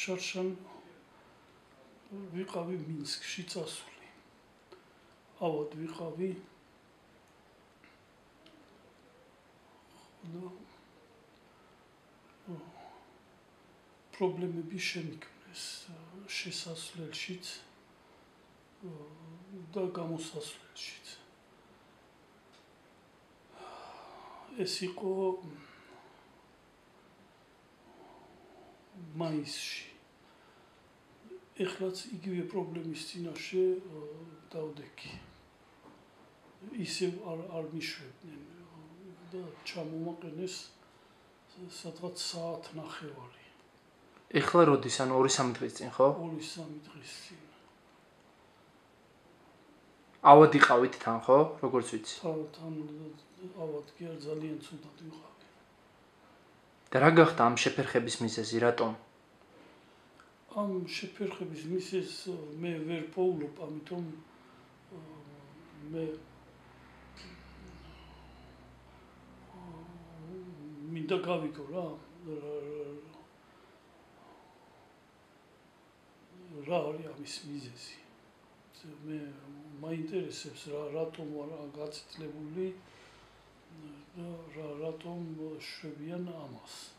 შარშან ვიყავი მინსკში წასული. ავად ვიყავი პრობლემები შემიქმნეს შესასვლელშიც და გამოსასვლელშიც. ეს იყო მაისში. ეხლაც იგივე პრობლემის წინაშე დავდექი. ისევ არ მიშვებდნენ და ჩამომაყენეს სადღაც საათნახევარი. ეხლა როდის, ანუ 2-3 დღის წინ, ხო? 2-3 დღის წინ. ავად იყავით თან, ხო? როგორც ვიცი. თან ავად კი არ ძალიან ცუდად ვიყავი. და რა გახდა ამ შეფერხების მიზეზი, რატომ? ამ შეფერხების მიზეზს მე ვერ პოულობ, ამიტომ მე მინდა გავიგო რა არის ამის მიზეზი. მე მაინტერესებს რატომ არ გაცილებული და რატომ შვებიან ამას.